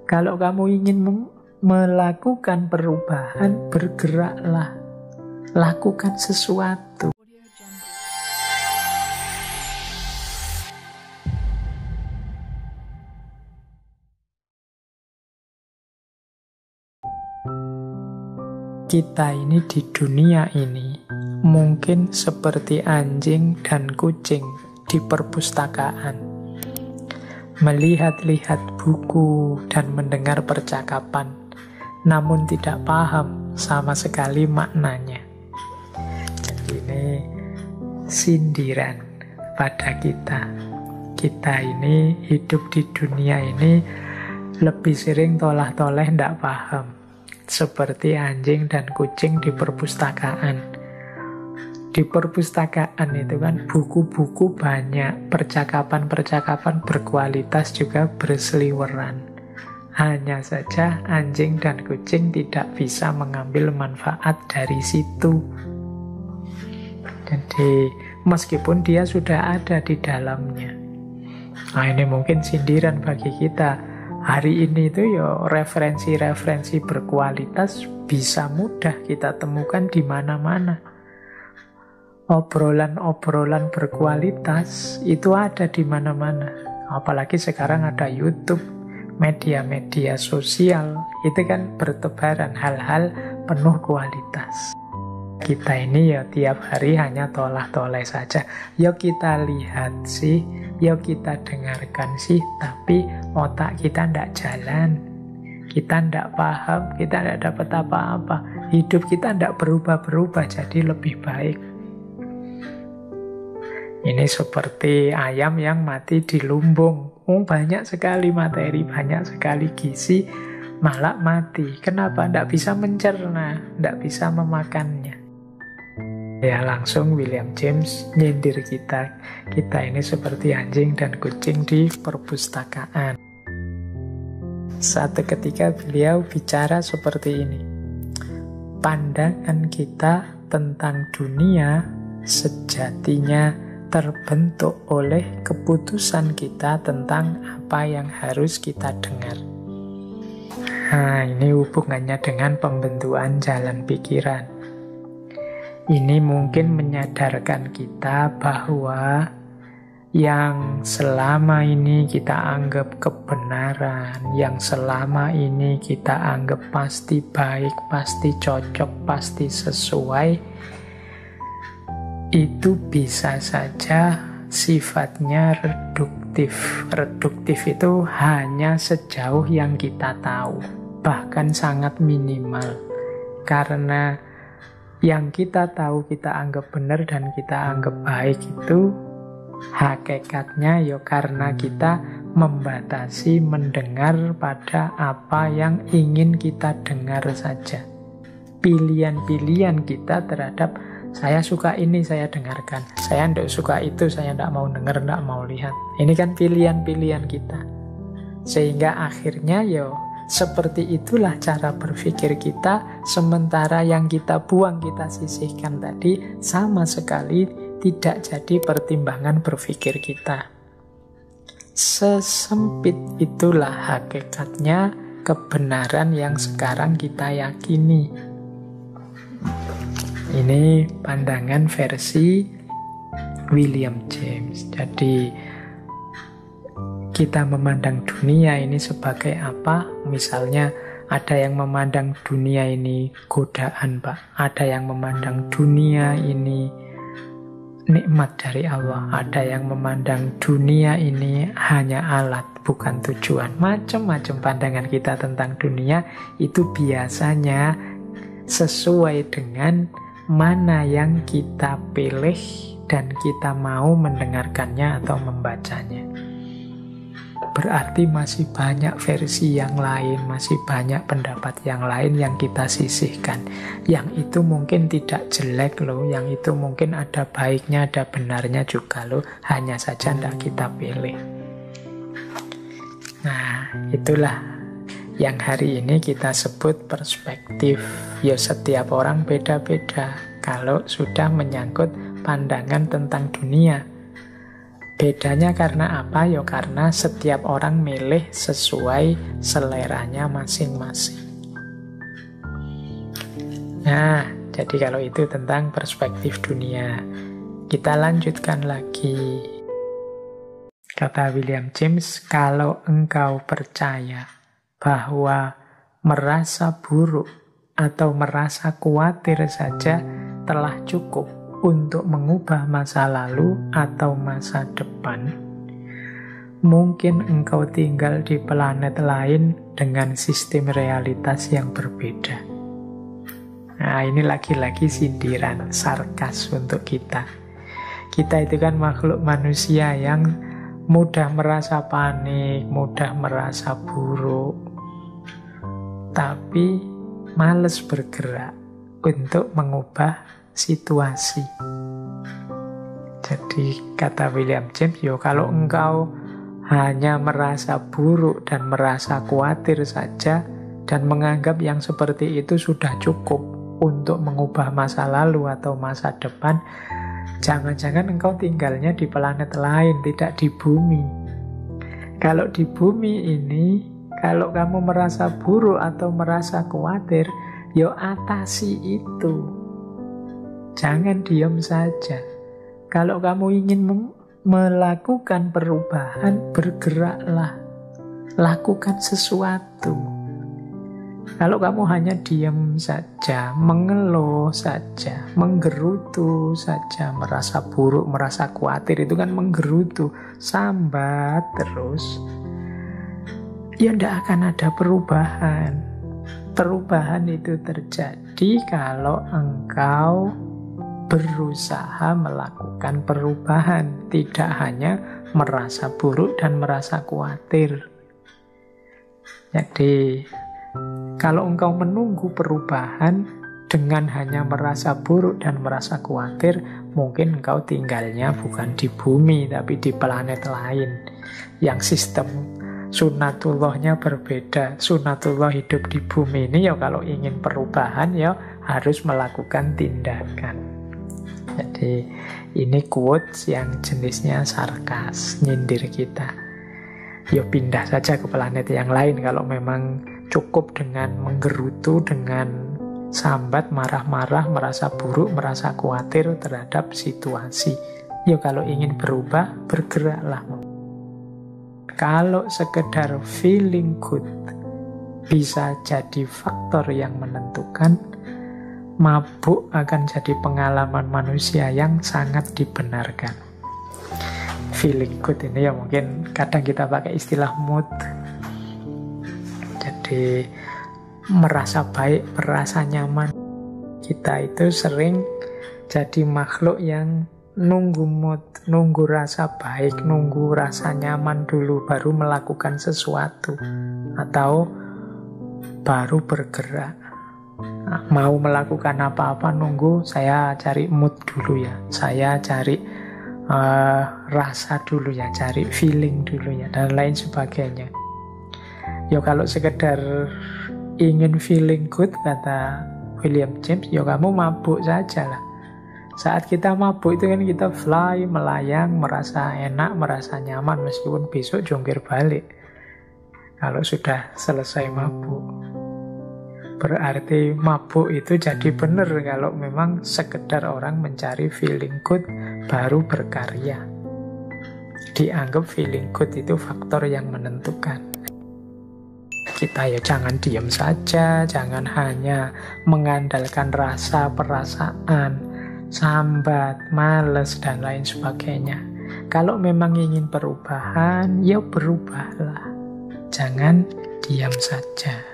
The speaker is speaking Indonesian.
Kalau kamu ingin melakukan perubahan, bergeraklah, lakukan sesuatu. Kita ini di dunia ini mungkin seperti anjing dan kucing di perpustakaan, melihat-lihat buku dan mendengar percakapan, namun tidak paham sama sekali maknanya. Jadi ini sindiran pada kita. Kita ini hidup di dunia ini lebih sering tolah-toleh tidak paham, seperti anjing dan kucing di perpustakaan. Di perpustakaan itu kan buku-buku banyak, percakapan-percakapan berkualitas juga berseliweran. Hanya saja anjing dan kucing tidak bisa mengambil manfaat dari situ. Jadi meskipun dia sudah ada di dalamnya. Nah, ini mungkin sindiran bagi kita. Hari ini itu ya referensi-referensi berkualitas bisa mudah kita temukan di mana-mana. Obrolan-obrolan berkualitas itu ada di mana-mana. Apalagi sekarang ada YouTube, media-media sosial, itu kan bertebaran hal-hal penuh kualitas. Kita ini ya tiap hari hanya tolah-toleh saja. Yuk kita lihat sih, yuk kita dengarkan sih, tapi otak kita tidak jalan. Kita tidak paham, kita tidak dapat apa-apa. Hidup kita tidak berubah-berubah jadi lebih baik. Ini seperti ayam yang mati di lumbung. Banyak sekali materi, banyak sekali gizi, malah mati. Kenapa? Tidak bisa mencerna, tidak bisa memakannya. Ya langsung William James nyindir kita. Kita ini seperti anjing dan kucing di perpustakaan. Satu ketika beliau bicara seperti ini. Pandangan kita tentang dunia sejatinya terbentuk oleh keputusan kita tentang apa yang harus kita dengar. Nah, ini hubungannya dengan pembentukan jalan pikiran. Ini mungkin menyadarkan kita bahwa yang selama ini kita anggap kebenaran, yang selama ini kita anggap pasti baik, pasti cocok, pasti sesuai, itu bisa saja sifatnya reduktif. Reduktif itu hanya sejauh yang kita tahu, bahkan sangat minimal. Karena yang kita tahu, kita anggap benar dan kita anggap baik itu hakikatnya ya karena kita membatasi mendengar pada apa yang ingin kita dengar saja. Pilihan-pilihan kita terhadap saya suka ini, saya dengarkan. Saya tidak suka itu, saya tidak mau dengar, tidak mau lihat. Ini kan pilihan-pilihan kita. Sehingga akhirnya ya seperti itulah cara berpikir kita, sementara yang kita buang, kita sisihkan tadi sama sekali tidak jadi pertimbangan berpikir kita. Sesempit itulah hakikatnya kebenaran yang sekarang kita yakini. Ini pandangan versi William James. Jadi kita memandang dunia ini sebagai apa? Misalnya ada yang memandang dunia ini godaan, Pak. Ada yang memandang dunia ini nikmat dari Allah. Ada yang memandang dunia ini hanya alat, bukan tujuan. Macam-macam pandangan kita tentang dunia itu biasanya sesuai dengan mana yang kita pilih dan kita mau mendengarkannya atau membacanya. Berarti masih banyak versi yang lain, masih banyak pendapat yang lain yang kita sisihkan. Yang itu mungkin tidak jelek loh, yang itu mungkin ada baiknya, ada benarnya juga loh. Hanya saja tidak kita pilih. Nah, itulah yang hari ini kita sebut perspektif. Ya setiap orang beda-beda kalau sudah menyangkut pandangan tentang dunia. Bedanya karena apa? Ya karena setiap orang milih sesuai seleranya masing-masing. Nah, jadi kalau itu tentang perspektif dunia. Kita lanjutkan lagi. Kata William James, kalau engkau percaya bahwa merasa buruk atau merasa khawatir saja telah cukup untuk mengubah masa lalu atau masa depan, mungkin engkau tinggal di planet lain dengan sistem realitas yang berbeda. Nah, ini lagi-lagi sindiran, sarkas untuk kita. Kita itu kan makhluk manusia yang mudah merasa panik, mudah merasa buruk, tapi males bergerak untuk mengubah situasi. Jadi kata William James, kalau engkau hanya merasa buruk dan merasa khawatir saja dan menganggap yang seperti itu sudah cukup untuk mengubah masa lalu atau masa depan, jangan-jangan engkau tinggalnya di planet lain, tidak di bumi. Kalau di bumi ini, kalau kamu merasa buruk atau merasa khawatir, atasi itu. Jangan diam saja. Kalau kamu ingin melakukan perubahan, bergeraklah. Lakukan sesuatu. Kalau kamu hanya diam saja, mengeluh saja, menggerutu saja, merasa buruk, merasa khawatir, itu kan menggerutu, sambat terus, tidak akan ada perubahan. Perubahan itu terjadi kalau engkau berusaha melakukan perubahan, tidak hanya merasa buruk dan merasa khawatir. Jadi kalau engkau menunggu perubahan dengan hanya merasa buruk dan merasa khawatir, mungkin engkau tinggalnya bukan di bumi, tapi di planet lain yang sistem sunatullahnya berbeda. Sunatullah hidup di bumi ini, kalau ingin perubahan, harus melakukan tindakan. Jadi ini quotes yang jenisnya sarkas, nyindir kita. Pindah saja ke planet yang lain kalau memang cukup dengan menggerutu, dengan sambat, marah-marah, merasa buruk, merasa khawatir terhadap situasi. Kalau ingin berubah, bergeraklah. Kalau sekedar feeling good bisa jadi faktor yang menentukan, mabuk akan jadi pengalaman manusia yang sangat dibenarkan. Feeling good ini mungkin kadang kita pakai istilah mood. Jadi merasa baik, merasa nyaman. Kita itu sering jadi makhluk yang nunggu mood, nunggu rasa baik, nunggu rasa nyaman dulu baru melakukan sesuatu atau baru bergerak. Mau melakukan apa-apa nunggu saya cari mood dulu ya, saya cari rasa dulu ya, cari feeling dulu ya, dan lain sebagainya. Kalau sekedar ingin feeling good, kata William James, kamu mabuk saja lah. Saat kita mabuk itu kan kita fly, melayang, merasa enak, merasa nyaman, meskipun besok jongkir balik. Kalau sudah selesai mabuk, berarti mabuk itu jadi benar kalau memang sekedar orang mencari feeling good baru berkarya. Dianggap feeling good itu faktor yang menentukan. Kita jangan diam saja, jangan hanya mengandalkan rasa, perasaan, sambat, males, dan lain sebagainya. Kalau memang ingin perubahan, berubahlah. Jangan diam saja.